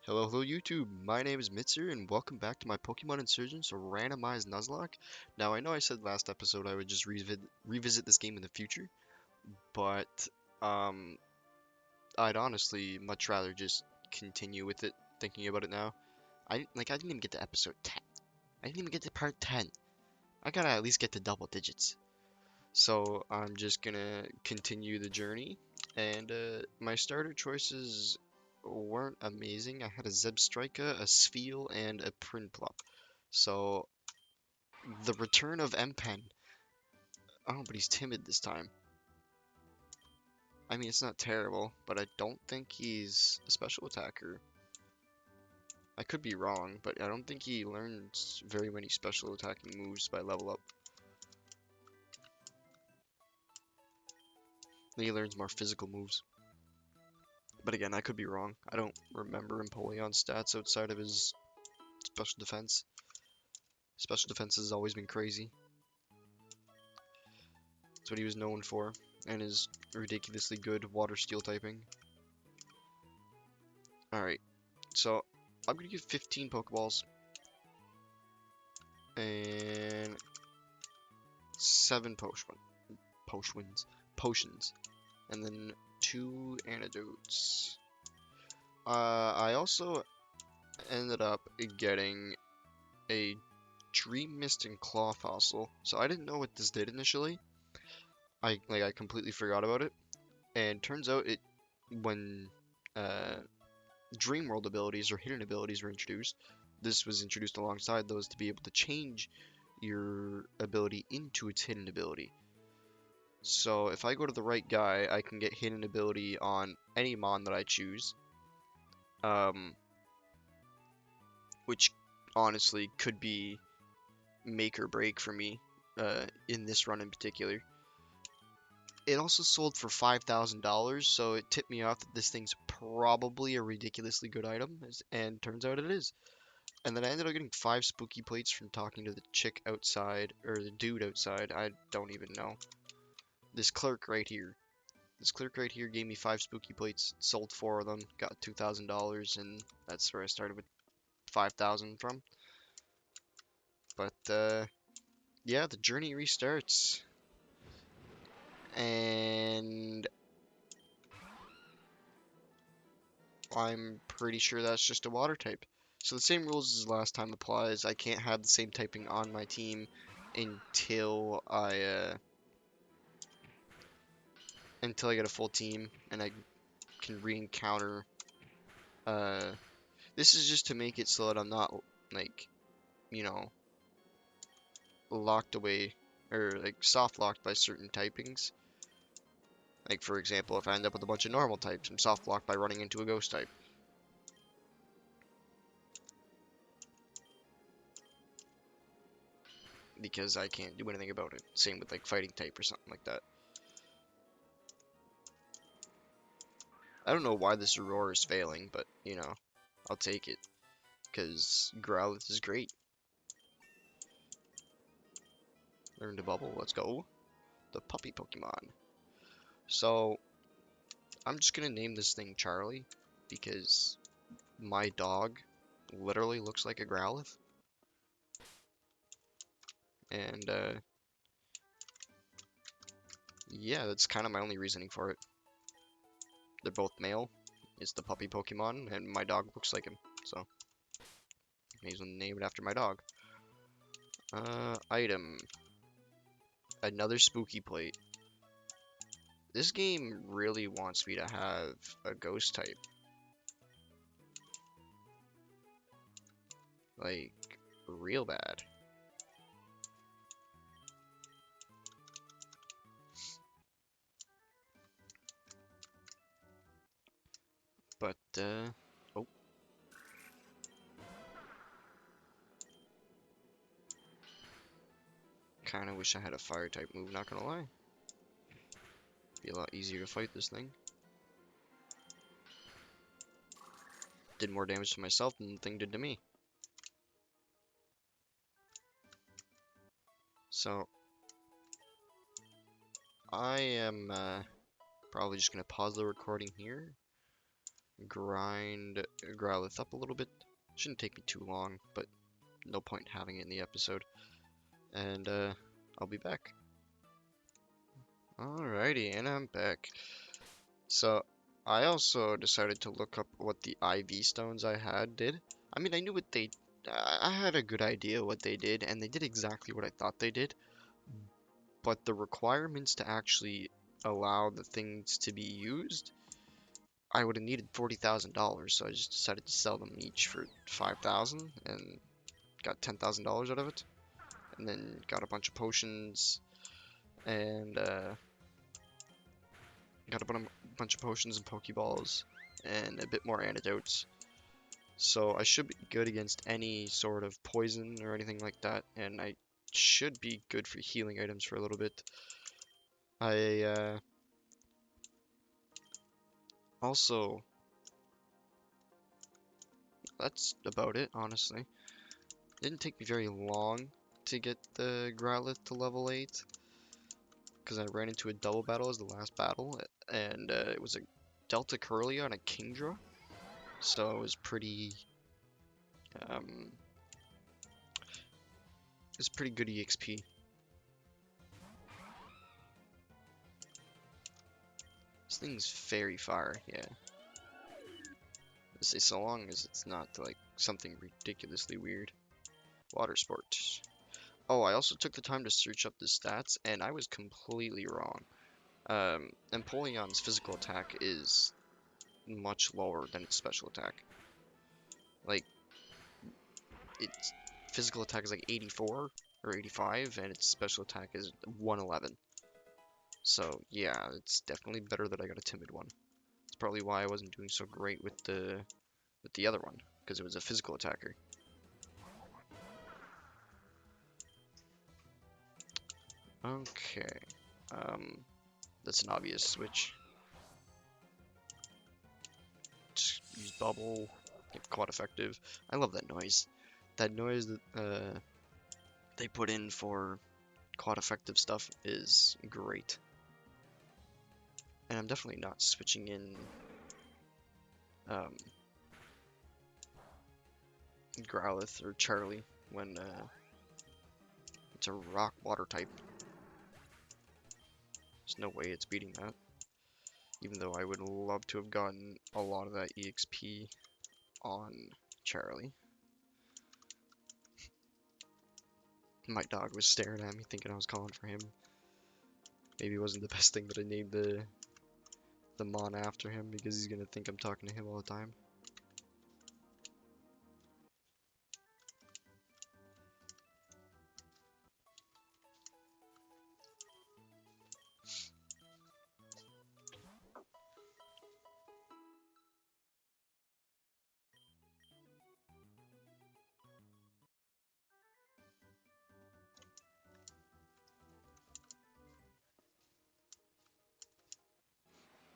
Hello, hello YouTube. My name is Mitzer and welcome back to my Pokemon Insurgence or Randomized Nuzlocke. Now, I know I said last episode I would just revisit this game in the future, but um, I'd honestly much rather just continue with it, thinking about it now. I didn't even get to episode 10. I didn't even get to part 10. I gotta at least get to double digits. So I'm just gonna continue the journey, and my starter choices weren't amazing. I had a Zebstrika, a Spheal, and a Prinplup. So the return of Empen. Oh, but he's timid this time. I mean, it's not terrible, but I don't think he's a special attacker. I could be wrong, but I don't think he learns very many special attacking moves by level up. Then he learns more physical moves. But again, I could be wrong. I don't remember Empoleon's stats outside of his special defense. Special defense has always been crazy. That's what he was known for, and his ridiculously good water steel typing. Alright, so I'm gonna give 15 Pokeballs and 7 potions, and then 2 antidotes. I also ended up getting a Dream Mist and Claw Fossil, so I didn't know what this did initially. I completely forgot about it, and turns out when Dream World abilities or hidden abilities were introduced, this was introduced alongside those to be able to change your ability into its hidden ability. So if I go to the right guy, I can get hidden ability on any mon that I choose, which honestly could be make or break for me in this run in particular. It also sold for $5,000, so it tipped me off that this thing's probably a ridiculously good item, and turns out it is. And then I ended up getting 5 spooky plates from talking to the chick outside, or the dude outside, I don't even know. This clerk right here. This clerk right here gave me 5 spooky plates, sold 4 of them, got $2,000, and that's where I started with 5,000 from. But, yeah, the journey restarts. And I'm pretty sure that's just a water type. So the same rules as last time applies. I can't have the same typing on my team until I get a full team and I can re-encounter. This is just to make it so that I'm not like, you know, locked away or like soft locked by certain typings. Like for example, if I end up with a bunch of normal types, I'm soft locked by running into a ghost type. Because I can't do anything about it. Same with like fighting type or something like that. I don't know why this Aurora is failing, but you know, I'll take it. Because Growlithe is great. Learn to bubble, let's go. The puppy Pokemon. So, I'm just gonna name this thing Charlie, because my dog literally looks like a Growlithe. And, yeah, that's kind of my only reasoning for it. They're both male. It's the puppy Pokemon, and my dog looks like him, so may as well name it after my dog. Item. Another spooky plate. This game really wants me to have a ghost type. Like, real bad. But, oh. Kinda wish I had a fire type move, not gonna lie. Be a lot easier to fight this thing. Did more damage to myself than the thing did to me. So, I am, probably just gonna pause the recording here. grind Growlithe up a little bit. Shouldn't take me too long, but no point having it in the episode. And I'll be back. Alrighty, and I'm back. So I also decided to look up what the IV stones I had did. I mean, I knew what they... I had a good idea what they did, and they did exactly what I thought they did. But the requirements to actually allow the things to be used, I would have needed $40,000, so I just decided to sell them each for $5,000 and got $10,000 out of it. And then got a bunch of potions and got a bunch of potions and Pokeballs and a bit more antidotes. So I should be good against any sort of poison or anything like that, and I should be good for healing items for a little bit. I also, that's about it, honestly. It didn't take me very long to get the Growlithe to level 8, because I ran into a double battle as the last battle, and it was a Delta Curlia and a Kingdra, so it was pretty, um, it's pretty good EXP. This thing's fairy fire, yeah. I say so long as it's not like something ridiculously weird. Water sports. Oh, I also took the time to search up the stats, and I was completely wrong. Empoleon's physical attack is much lower than its special attack. Like, its physical attack is like 84 or 85, and its special attack is 111. So, yeah, it's definitely better that I got a timid one. It's probably why I wasn't doing so great with the other one, because it was a physical attacker. Okay, that's an obvious switch. Just use bubble, get quite effective. I love that noise. That noise that they put in for quite effective stuff is great. And I'm definitely not switching in Growlithe or Charlie when it's a rock water type. There's no way it's beating that. Even though I would love to have gotten a lot of that EXP on Charlie. My dog was staring at me thinking I was calling for him. Maybe it wasn't the best thing that I named the Mon after him, because he's gonna think I'm talking to him all the time.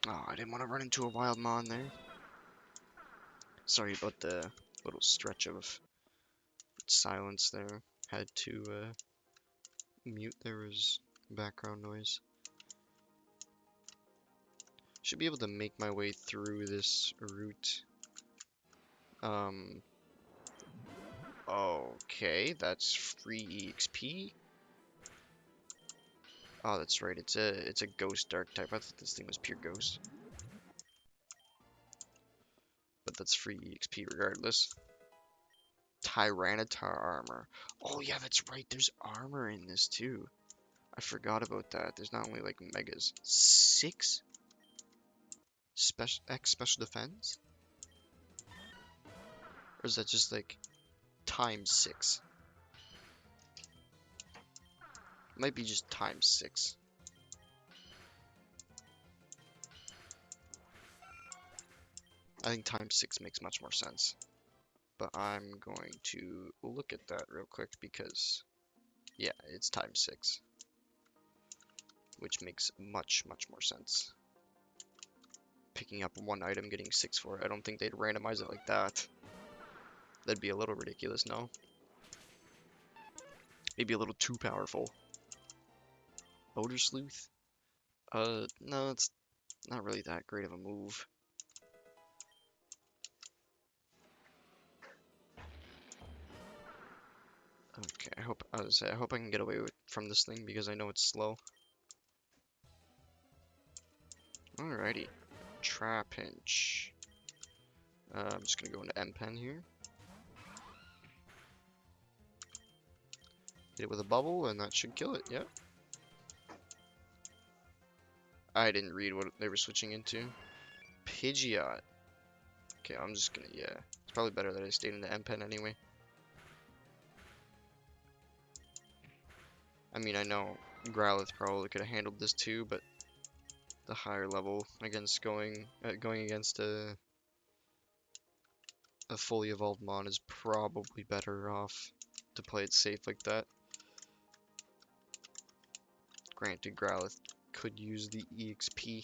Oh, I didn't want to run into a wild Mon there. Sorry about the little stretch of silence there. Had to mute, there was background noise. Should be able to make my way through this route. Okay, that's free EXP. Oh, that's right. It's a ghost dark type. I thought this thing was pure ghost. But that's free EXP regardless. Tyranitar armor. Oh yeah, that's right. There's armor in this too. I forgot about that. There's not only like megas. 6 special defense? Or is that just like times 6? It might be just times 6. I think times 6 makes much more sense. But I'm going to look at that real quick because, yeah, it's times 6. Which makes much more sense. Picking up one item, getting 6 for it. I don't think they'd randomize it like that. That'd be a little ridiculous, no? Maybe a little too powerful. Odor Sleuth? No, it's not really that great of a move. I hope I can get away from this thing because I know it's slow. Alrighty. Trapinch. I'm just gonna go into M-Pen here. Hit it with a bubble, and that should kill it, yep. I didn't read what they were switching into. Pidgeot. Okay, I'm just gonna, yeah. It's probably better that I stayed in the M-Pen anyway. I mean, I know Growlithe probably could have handled this too, but the higher level against going against a fully evolved Mon is probably better off to play it safe like that. Granted, Growlithe could use the EXP.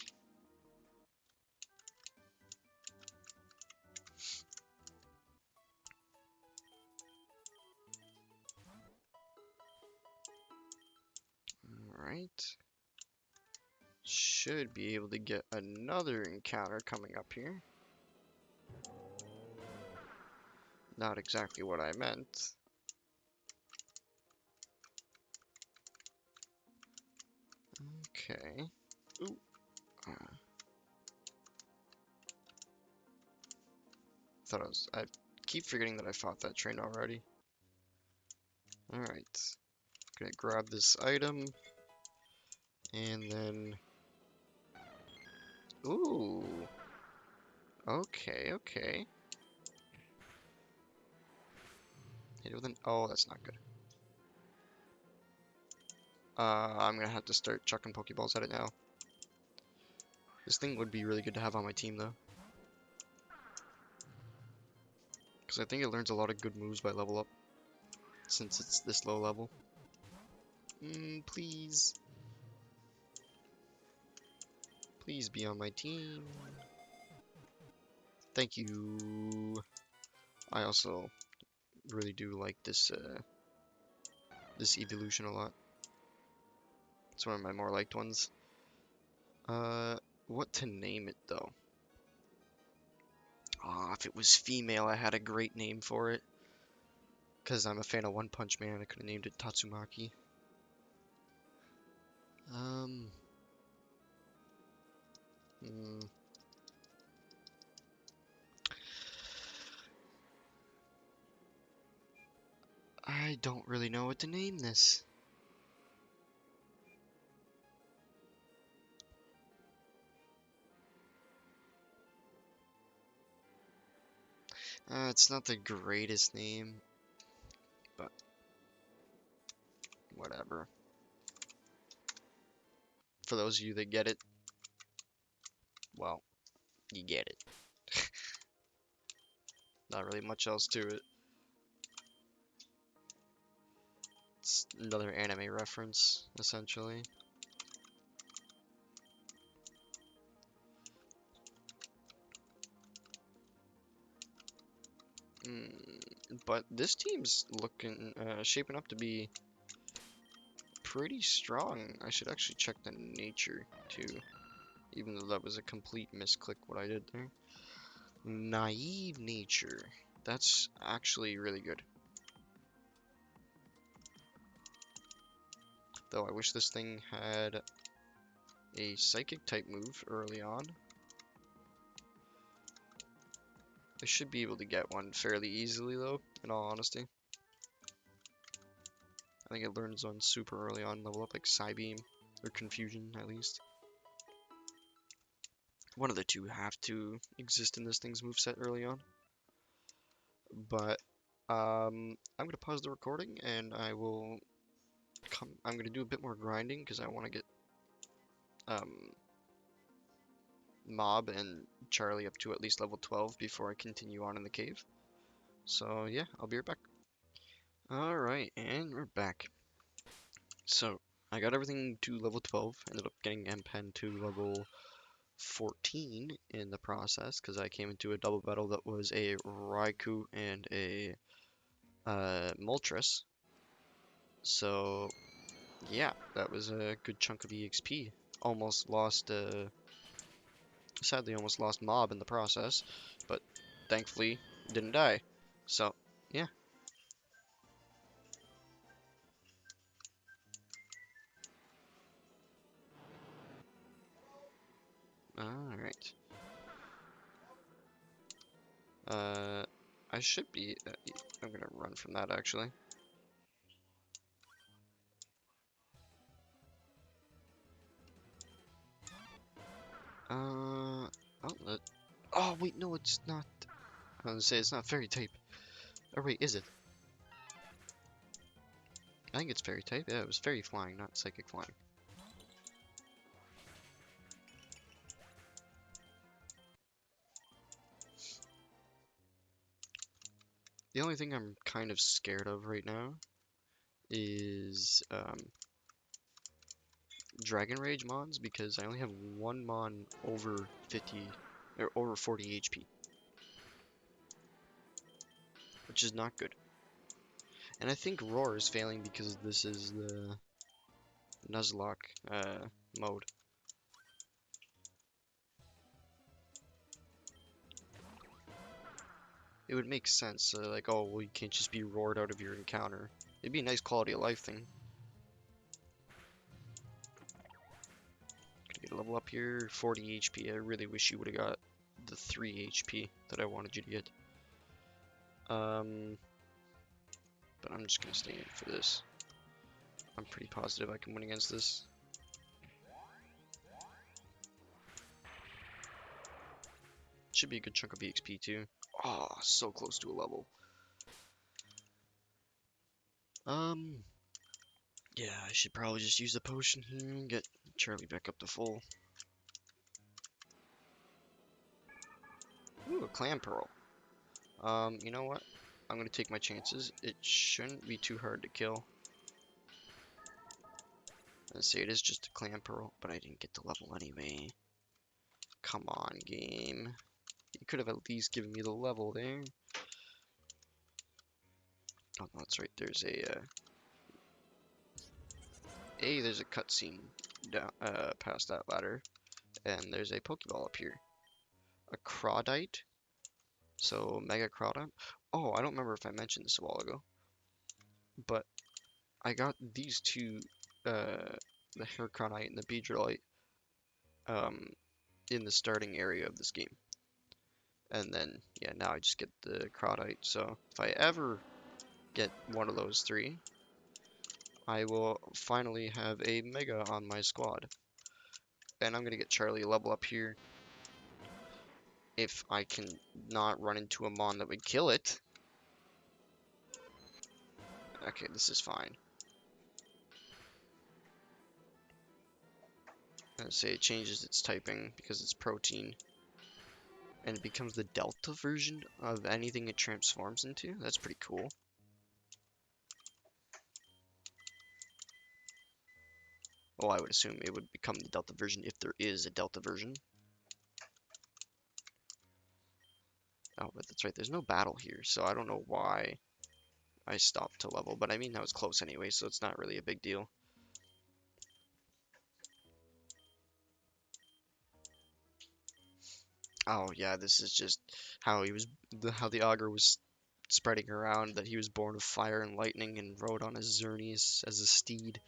Alright. Should be able to get another encounter coming up here. Not exactly what I meant. Okay. Ooh. I keep forgetting that I fought that train already. Alright. Gonna grab this item. And then... Ooh. Okay, okay. Hit it with an... Oh, that's not good. I'm gonna have to start chucking Pokeballs at it now. This thing would be really good to have on my team, though. Because I think it learns a lot of good moves by level up. Since it's this low level. Please. Please be on my team. Thank you. I also really do like this this evolution a lot. It's one of my more liked ones. What to name it though? Ah, if it was female, I had a great name for it. Because I'm a fan of One Punch Man, I could have named it Tatsumaki. I don't really know what to name this. It's not the greatest name, but whatever. For those of you that get it, well, you get it. Not really much else to it. It's another anime reference, essentially. But this team's looking, shaping up to be pretty strong. I should actually check the nature, too. Even though that was a complete misclick what I did there. Naive nature. That's actually really good. Though I wish this thing had a psychic type move early on. I should be able to get one fairly easily though, in all honesty. I think it learns on super early on, level up like Psybeam, or Confusion at least. One of the two have to exist in this thing's moveset early on. But I'm gonna pause the recording and I'm gonna do a bit more grinding because I want to get Mob and Charlie up to at least level 12 before I continue on in the cave. So yeah, I'll be right back. Alright, and we're back. So, I got everything to level 12, ended up getting M-Pen to level 14 in the process, because I came into a double battle that was a Raikou and a Moltres. So, yeah, that was a good chunk of EXP. Almost lost, sadly almost lost Mob in the process, but thankfully didn't die. So, yeah. Alright. I should be... I'm gonna run from that, actually. Outlet. Oh, wait, no, it's not. I was gonna say, it's not fairy type. Or wait, is it? I think it's fairy type. Yeah, it was fairy flying, not psychic flying. The only thing I'm kind of scared of right now is Dragon Rage mons, because I only have one mon over 50 or over 40 HP, which is not good. And I think Roar is failing because this is the Nuzlocke mode. It would make sense, like, oh, well, you can't just be roared out of your encounter. It'd be a nice quality of life thing. Gonna get a level up here, 40 HP. I really wish you would have got the 3 HP that I wanted you to get. But I'm just gonna stay in for this. I'm pretty positive I can win against this. Should be a good chunk of EXP too. Oh, so close to a level. Yeah, I should probably just use the potion here and get Charlie back up to full. Ooh, a clam pearl. You know what? I'm gonna take my chances. It shouldn't be too hard to kill. Let's say it is just a clam pearl, but I didn't get the level anyway. Come on, game. You could have at least given me the level there. Oh, no, that's right. There's there's a cutscene down past that ladder, and there's a Pokeball up here. A Crawdite. So Mega Crawdite. Oh, I don't remember if I mentioned this a while ago, but I got these two, the Hercronite and the Beedrillite, in the starting area of this game. And then, yeah, now I just get the Crawdite. So if I ever get one of those three, I will finally have a Mega on my squad. And I'm gonna get Charlie a level up here. If I can not run into a Mon that would kill it. Okay, this is fine. Let's say it changes its typing because it's protein. And it becomes the Delta version of anything it transforms into. That's pretty cool. Well, I would assume it would become the Delta version if there is a Delta version. Oh, but that's right, there's no battle here, so I don't know why I stopped to level. But I mean, that was close anyway, so it's not really a big deal. Oh yeah, this is just how how the augur was spreading around that he was born of fire and lightning and rode on a Xerneas as a steed.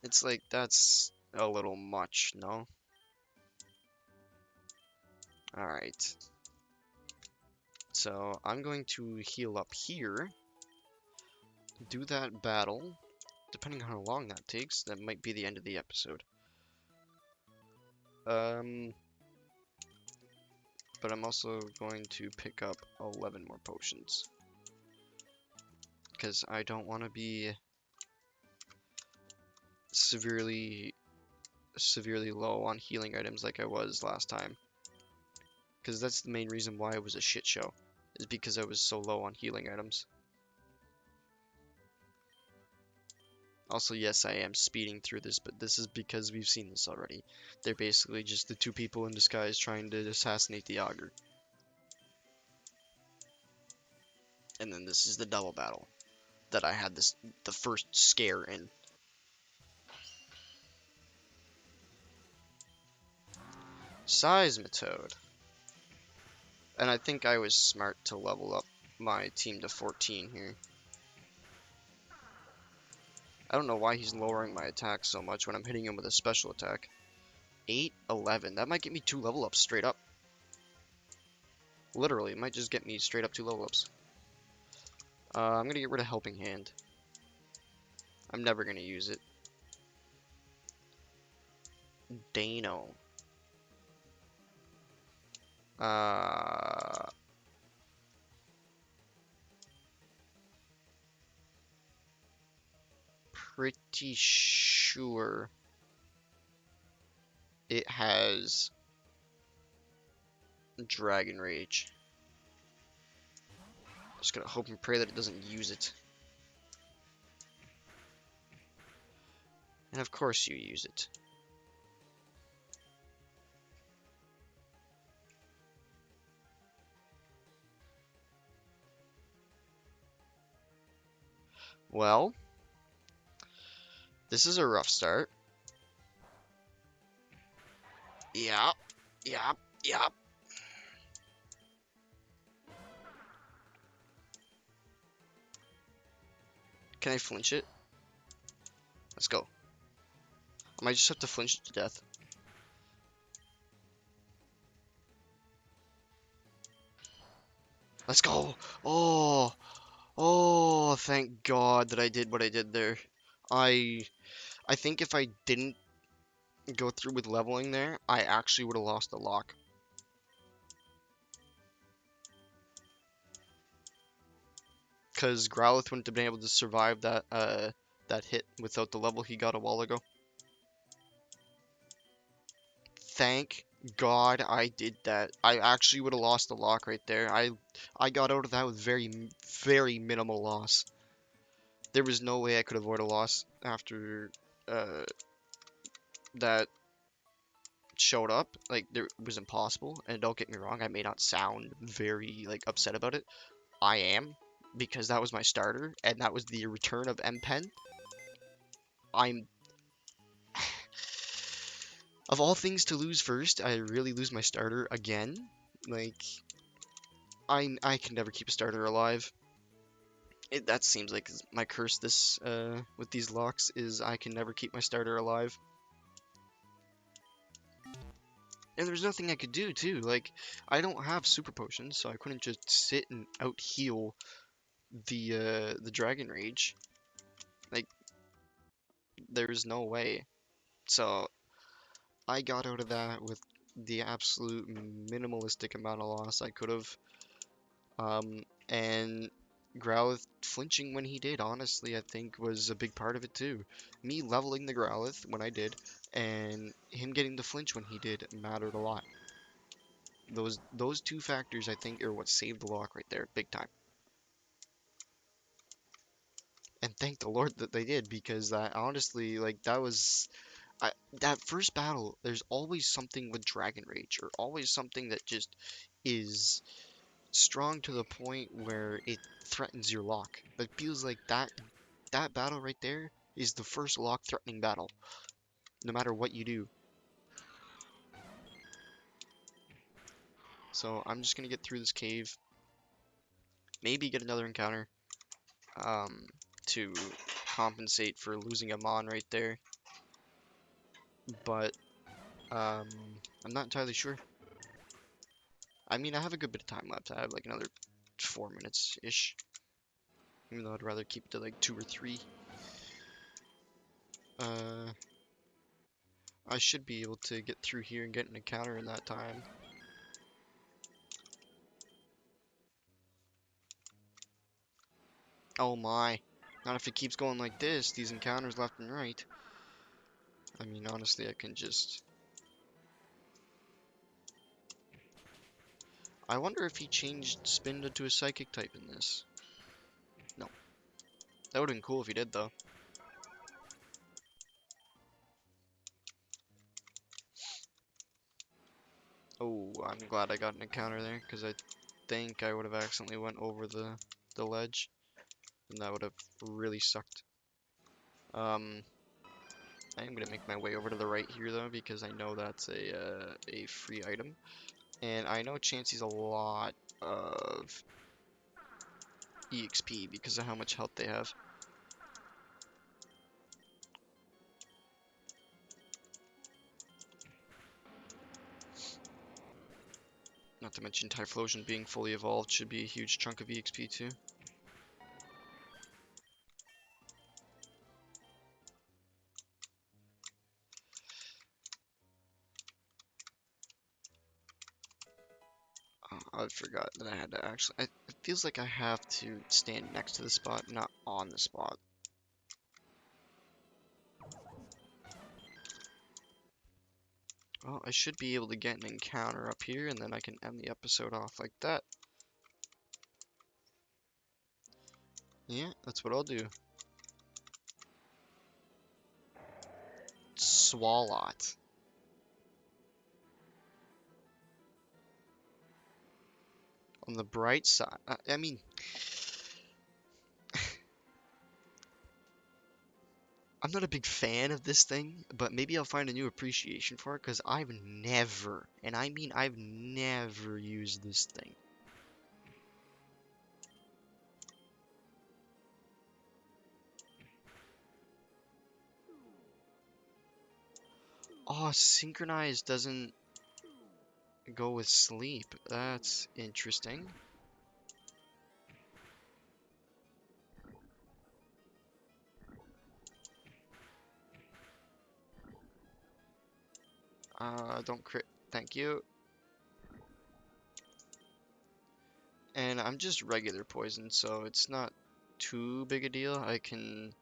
It's like, that's a little much, no? Alright. So I'm going to heal up here, do that battle. Depending on how long that takes, that might be the end of the episode. But I'm also going to pick up 11 more potions. Because I don't want to be severely low on healing items like I was last time. Because that's the main reason why it was a shit show, is because I was so low on healing items. Also, yes, I am speeding through this, but this is because we've seen this already. They're basically just the two people in disguise trying to assassinate the augur. And then this is the double battle that I had the first scare in. Seismitoad. And I think I was smart to level up my team to 14 here. I don't know why he's lowering my attack so much when I'm hitting him with a special attack. 8, 11. That might get me 2 level ups straight up. Literally, it might just get me straight up 2 level ups. I'm gonna get rid of Helping Hand. I'm never gonna use it. Dano. Pretty sure it has Dragon Rage. Just gonna hope and pray that it doesn't use it. And of course you use it. Well, this is a rough start. Yep, yep, yep. Can I flinch it? Let's go. I might just have to flinch it to death. Let's go. Oh, oh, thank God that I did what I did there. I think if I didn't go through with leveling there, I actually would have lost the lock. Because Growlithe wouldn't have been able to survive that hit without the level he got a while ago. Thank God I did that. I actually would have lost the lock right there. I got out of that with very minimal loss. There was no way I could avoid a loss after that showed up. Like, it was impossible. And don't get me wrong, I may not sound very like upset about it. I am, because that was my starter, and that was the return of M Pen. I'm Of all things to lose first, I really lose my starter again. Like, I can never keep a starter alive. That seems like my curse this with these locks is I can never keep my starter alive. And there's nothing I could do too. Like, I don't have super potions, so I couldn't just sit and out heal the Dragon Rage. Like, there's no way. So I got out of that with the absolute minimalistic amount of loss I could have. And Growlithe flinching when he did, honestly, I think was a big part of it too. Me leveling the Growlithe when I did, and him getting the flinch when he did mattered a lot. Those two factors, I think, are what saved the lock right there, big time. And thank the Lord that they did, because that honestly, like, that was that first battle. There's always something with Dragon Rage, or always something that just is strong to the point where it threatens your lock. It feels like that battle right there is the first lock threatening battle, no matter what you do. So I'm just gonna get through this cave, maybe get another encounter, um, to compensate for losing a Mon right there. But um, I'm not entirely sure. I mean, I have a good bit of time left. I have like another 4 minutes ish, even though I'd rather keep it to like 2 or 3. Uh, I should be able to get through here and get an encounter in that time. Oh my. Not if it keeps going like this, these encounters left and right. I mean, honestly, I can just... I wonder if he changed Spinda to a Psychic type in this. No. That would've been cool if he did, though. Oh, I'm glad I got an encounter there, because I think I would have accidentally went over the ledge. And that would have really sucked. I am gonna make my way over to the right here, though, because I know that's a free item. And I know Chansey's a lot of EXP because of how much health they have. to mention Typhlosion being fully evolved should be a huge chunk of EXP too. I forgot that I had to actually. It feels like I have to stand next to the spot, not on the spot. Well, I should be able to get an encounter up here, and then I can end the episode off like that. Yeah, that's what I'll do. Swalot. On the bright side, I mean, I'm not a big fan of this thing, but maybe I'll find a new appreciation for it, because I've never, and I mean I've never used this thing. Oh, synchronized doesn't go with sleep. That's interesting. Don't crit. Thank you. And I'm just regular poison, so it's not too big a deal. I can...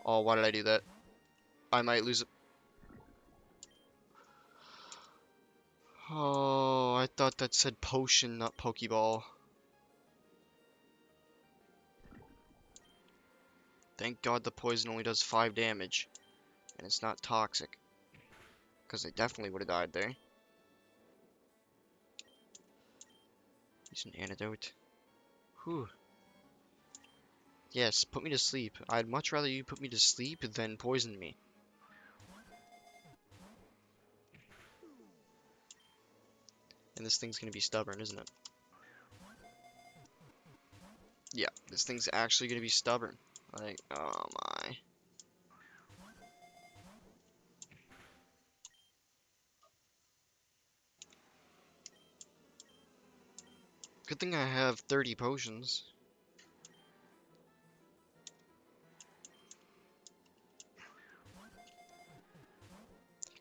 Oh, why did I do that? I might lose it. Oh, I thought that said potion, not Pokeball. Thank God the poison only does 5 damage. And it's not toxic. Because I definitely would have died there. Use an antidote. Whew. Yes, put me to sleep. I'd much rather you put me to sleep than poison me. And this thing's gonna be stubborn, isn't it? Yeah, this thing's actually gonna be stubborn. Like, oh my. Good thing I have 30 potions.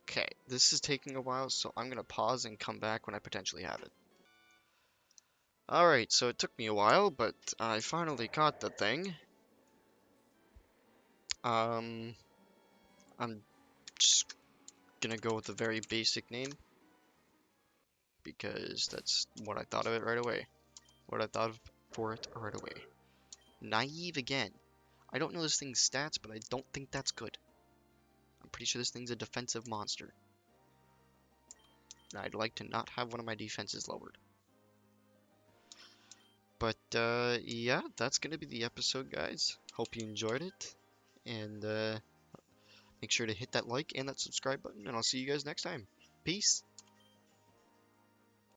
Okay, this is taking a while, so I'm gonna pause and come back when I potentially have it. Alright, so it took me a while, but I finally caught the thing. I'm just gonna go with a very basic name, because that's what I thought of it right away. What I thought of for it right away. Naive again. I don't know this thing's stats, but I don't think that's good. I'm pretty sure this thing's a defensive monster. And I'd like to not have one of my defenses lowered. But, yeah, that's gonna be the episode, guys. Hope you enjoyed it. And, make sure to hit that like and that subscribe button, and I'll see you guys next time. Peace!